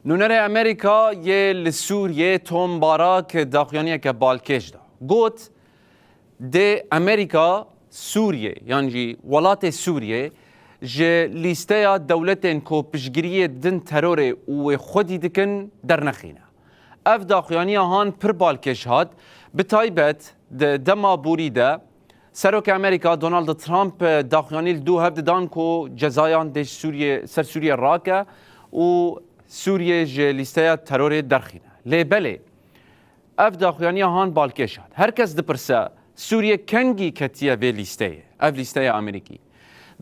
نونر امریکا یه لسوریه توم باراک داخیانیه که بالکش دا گوت ده امریکا سوریه یعنی ولات سوریه جه لیسته دولتین کو پشگیری دن ترور و خودی دکن در نخینه اف داخیانیه هان پر بالکش هاد بتایبت دما بوریده سروک امریکا دونالد ترامپ داخیانی دو هفته دان کو جزایان ده سوریه سر سوریه راکه و سوریه جه لیسته ترور درخینه لی بله اف داخیانیه هان بالکش هاد هر کس دپرسه سوریه کنگی کتیه به لیسته اف لیسته امریکی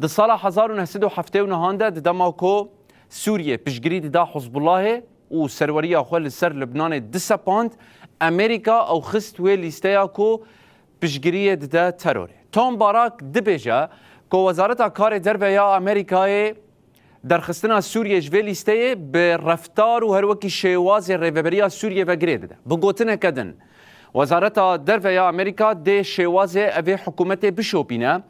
ده سال 1979 ده دما کو سوریه پشگیری ده حزب الله و سروری اخوال سر لبنان دسپاند امریکا او خست و لیسته کو پشگیری ده تروره توم باراک دبیجه که وزارت کار دربه یا امریکای درخستنا سوریه جوی لیسته به رفتار و هر وکی شیواز ریوبریا سوریه و گریده ده بگوتنه کدن وزارت دربه یا امریکا ده شیواز اوی حکومت بشوپینه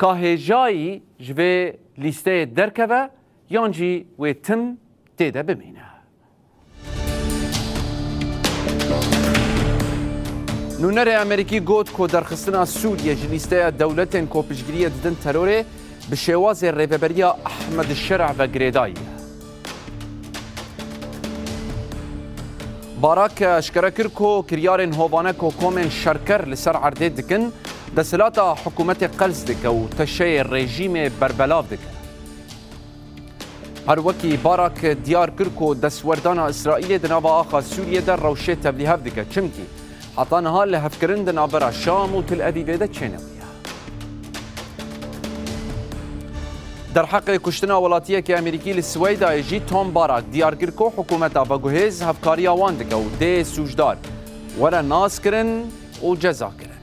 که هجایی جوی لیسته درکوه یانجی و تم تیده بمینه نونر امریکی گوت که درخستنا سوریه جلیسته دولتین که پشگیری ددن تروره به شواز ریوبریا احمد الشرع و گریدایی باراک اشکره کر که کریارین هوبانه که کومن شرکر لسر عرده دکن دسلات حکومت قلز دکه و تشه رژیم بربلاف دکه هر وکی باراک دیار کر که دسوردان اسرائیل دنابا آخا سوریه در روشه تبلیهف دکه چمکی حتی نها لهفکرن دنابرا شام و تل ابیبه ده چنویه در حق کشتنا ولاتیه که امریکی لسویدا جی توم باراک دیار کر که حکومت آبا گوهز هفکاری آوان دکه و ده سوجدار ولا ناس کرن و جزا کرن